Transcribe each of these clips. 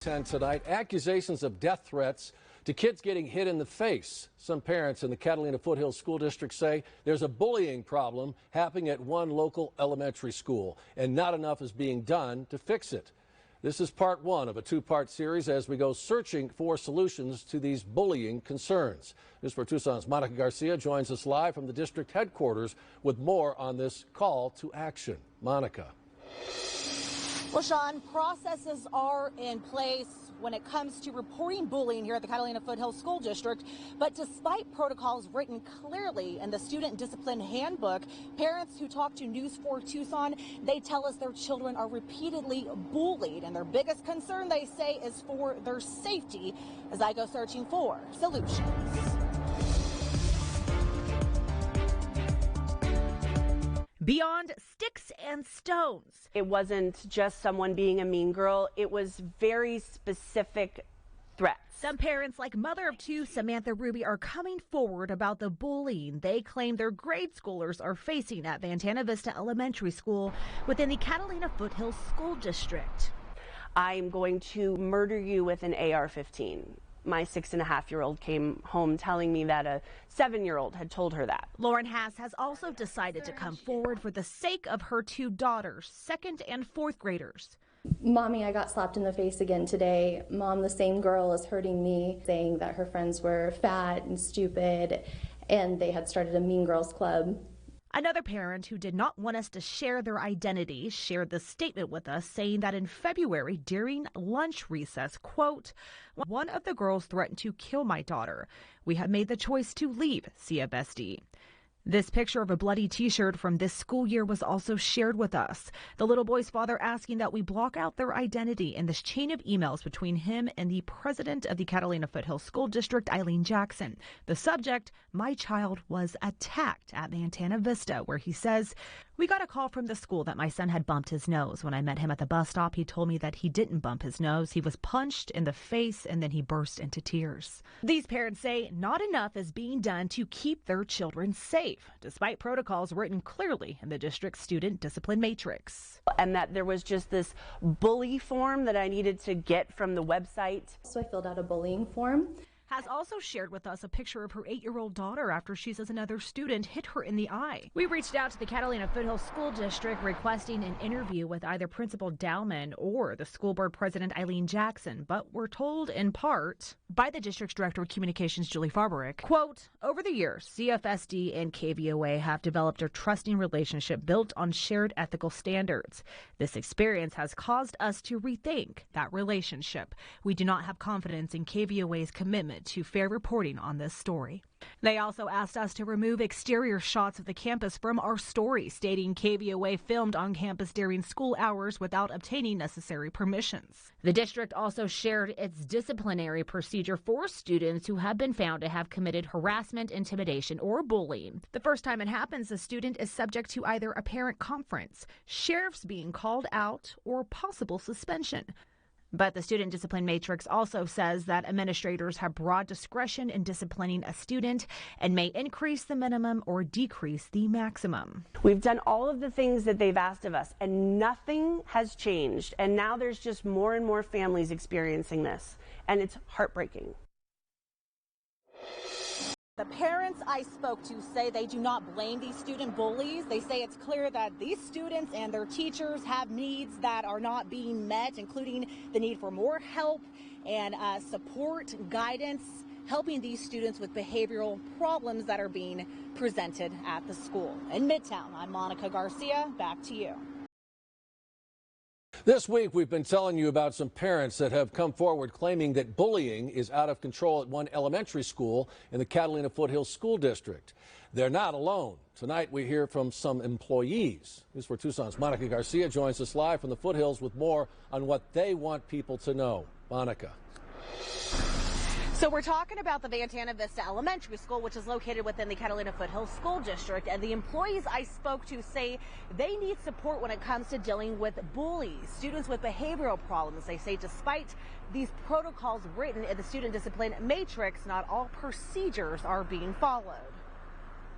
10 tonight, accusations of death threats to kids getting hit in the face. Some parents in the Catalina Foothills School District say there's a bullying problem happening at one local elementary school, and not enough is being done to fix it. This is part one of a two-part series as we go searching for solutions to these bullying concerns. News 4 Tucson's Monica Garcia joins us live from the district headquarters with more on this call to action. Monica. Well, Sean, processes are in place when it comes to reporting bullying here at the Catalina Foothills School District. But despite protocols written clearly in the Student Discipline Handbook, parents who talk to News 4 Tucson, they tell us their children are repeatedly bullied. And their biggest concern, they say, is for their safety as I go searching for solutions. Beyond sticks and stones. It wasn't just someone being a mean girl. It was very specific threats. Some parents, like mother of two Samantha Ruby, are coming forward about the bullying they claim their grade schoolers are facing at Ventana Vista Elementary School within the Catalina Foothills School District. I'm going to murder you with an AR-15. My 6.5-year-old came home telling me that a 7-year-old had told her that. Lauren Haas has also decided to come forward for the sake of her two daughters, 2nd and 4th graders. Mommy, I got slapped in the face again today. Mom, the same girl is hurting me, saying that her friends were fat and stupid, and they had started a Mean Girls Club. Another parent who did not want us to share their identity shared this statement with us, saying that in February during lunch recess, quote, one of the girls threatened to kill my daughter. We have made the choice to leave CFSD. This picture of a bloody T-shirt from this school year was also shared with us. The little boy's father asking that we block out their identity in this chain of emails between him and the president of the Catalina Foothills School District, Eileen Jackson. The subject, my child was attacked at Ventana Vista, where he says, we got a call from the school that my son had bumped his nose. When I met him at the bus stop, he told me that he didn't bump his nose. He was punched in the face and then he burst into tears. These parents say not enough is being done to keep their children safe, despite protocols written clearly in the district's student discipline matrix. And that there was just this bully form that I needed to get from the website. So I filled out a bullying form. Has also shared with us a picture of her 8-year-old daughter after she says another student hit her in the eye. We reached out to the Catalina Foothills School District requesting an interview with either Principal Dowman or the school board president Eileen Jackson, but we're told in part by the district's director of communications, Julie Farberick, quote, over the years, CFSD and KVOA have developed a trusting relationship built on shared ethical standards. This experience has caused us to rethink that relationship. We do not have confidence in KVOA's commitment to fair reporting on this story. They also asked us to remove exterior shots of the campus from our story, stating KVOA filmed on campus during school hours without obtaining necessary permissions. The district also shared its disciplinary procedure for students who have been found to have committed harassment, intimidation, or bullying. The first time it happens, a student is subject to either a parent conference, sheriffs being called out, or possible suspension. But the student discipline matrix also says that administrators have broad discretion in disciplining a student and may increase the minimum or decrease the maximum. We've done all of the things that they've asked of us, and nothing has changed. And now there's just more and more families experiencing this, and it's heartbreaking. The parents I spoke to say they do not blame these student bullies. They say it's clear that these students and their teachers have needs that are not being met, including the need for more help and support, guidance, helping these students with behavioral problems that are being presented at the school. In Midtown, I'm Monica Garcia. Back to you. This week, we've been telling you about some parents that have come forward claiming that bullying is out of control at one elementary school in the Catalina Foothills School District. They're not alone. Tonight, we hear from some employees. News 4 Tucson's Monica Garcia joins us live from the Foothills with more on what they want people to know. Monica. So we're talking about the Ventana Vista Elementary School, which is located within the Catalina Foothills School District. And the employees I spoke to say they need support when it comes to dealing with bullies, students with behavioral problems. They say despite these protocols written in the student discipline matrix, not all procedures are being followed.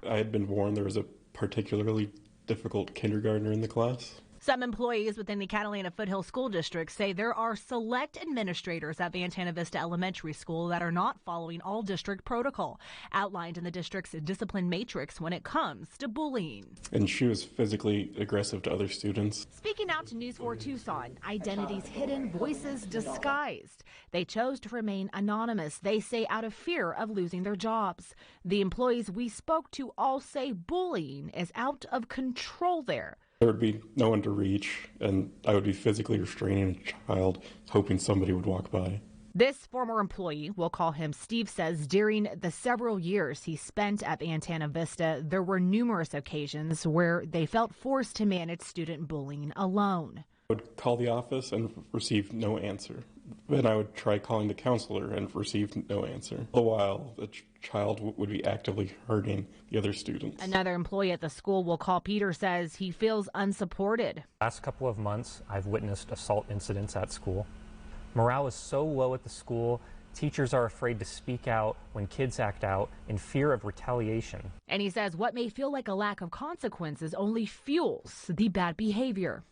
I had been warned there was a particularly difficult kindergartner in the class. Some employees within the Catalina Foothills School District say there are select administrators at Ventana Vista Elementary School that are not following all district protocol outlined in the district's discipline matrix when it comes to bullying. And she was physically aggressive to other students. Speaking out to News 4 Tucson, identities hidden, voices disguised. They chose to remain anonymous, they say, out of fear of losing their jobs. The employees we spoke to all say bullying is out of control there. There would be no one to reach, and I would be physically restraining a child, hoping somebody would walk by. This former employee, we'll call him Steve, says during the several years he spent at Ventana Vista, there were numerous occasions where they felt forced to manage student bullying alone. I would call the office and receive no answer. Then I would try calling the counselor and receive no answer. All the while, the child would be actively hurting the other students. Another employee at the school, we'll call Peter, says he feels unsupported. Last couple of months, I've witnessed assault incidents at school. Morale is so low at the school, teachers are afraid to speak out when kids act out in fear of retaliation. And he says what may feel like a lack of consequences only fuels the bad behavior.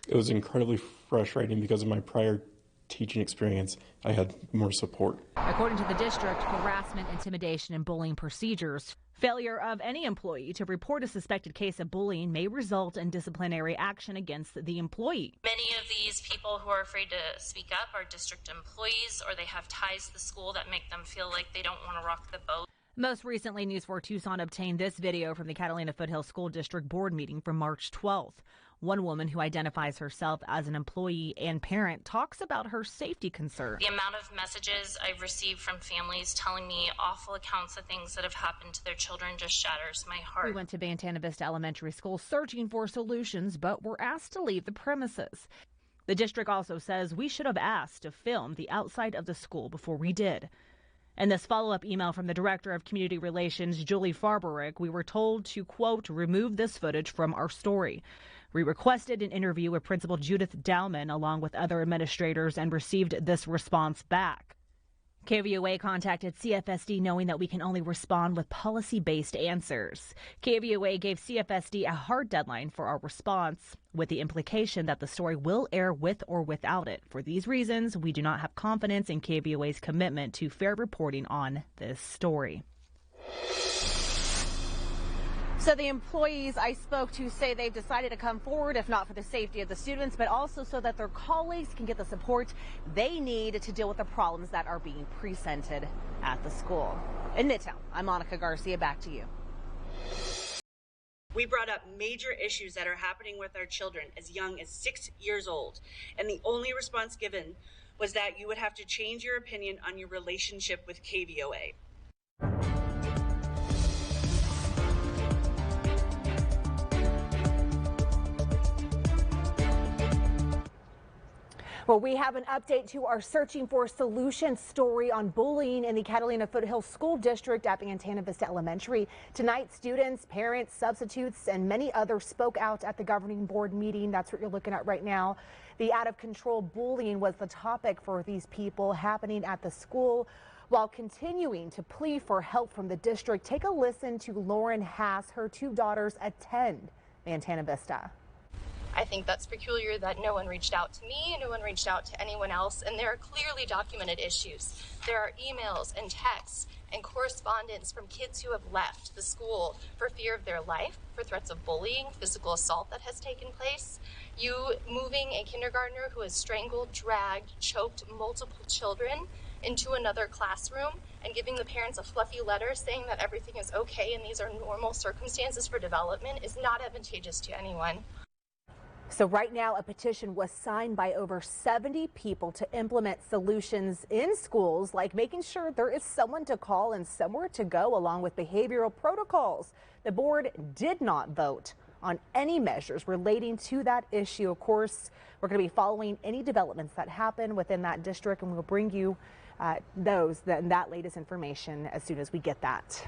It was incredibly frustrating because of my prior teaching experience. I had more support. According to the district, harassment, intimidation, and bullying procedures, failure of any employee to report a suspected case of bullying may result in disciplinary action against the employee. Many of these people who are afraid to speak up are district employees, or they have ties to the school that make them feel like they don't want to rock the boat. Most recently, News 4 Tucson obtained this video from the Catalina Foothills School District board meeting from March 12th. One woman who identifies herself as an employee and parent talks about her safety concern. The amount of messages I've received from families telling me awful accounts of things that have happened to their children just shatters my heart. We went to Ventana Vista Elementary School searching for solutions, but were asked to leave the premises. The district also says we should have asked to film the outside of the school before we did. In this follow-up email from the Director of Community Relations, Julie Farberick, we were told to, quote, remove this footage from our story. We requested an interview with Principal Judith Dowman along with other administrators and received this response back. KVOA contacted CFSD knowing that we can only respond with policy-based answers. KVOA gave CFSD a hard deadline for our response, with the implication that the story will air with or without it. For these reasons, we do not have confidence in KVOA's commitment to fair reporting on this story. So the employees I spoke to say they've decided to come forward, if not for the safety of the students, but also so that their colleagues can get the support they need to deal with the problems that are being presented at the school. In Midtown, I'm Monica Garcia. Back to you. We brought up major issues that are happening with our children as young as 6 years old, and the only response given was that you would have to change your opinion on your relationship with KVOA. Well, we have an update to our Searching for Solutions story on bullying in the Catalina Foothills School District at Ventana Vista Elementary. Tonight, students, parents, substitutes, and many others spoke out at the governing board meeting. That's what you're looking at right now. The out-of-control bullying was the topic for these people happening at the school. While continuing to plead for help from the district, take a listen to Lauren Haas. Her two daughters attend Ventana Vista. I think that's peculiar that no one reached out to me, no one reached out to anyone else, and there are clearly documented issues. There are emails and texts and correspondence from kids who have left the school for fear of their life, for threats of bullying, physical assault that has taken place. You moving a kindergartner who has strangled, dragged, choked multiple children into another classroom and giving the parents a fluffy letter saying that everything is okay and these are normal circumstances for development is not advantageous to anyone. So right now, a petition was signed by over 70 people to implement solutions in schools, like making sure there is someone to call and somewhere to go, along with behavioral protocols. The board did not vote on any measures relating to that issue. Of course, we're going to be following any developments that happen within that district, and we'll bring you that latest information as soon as we get that.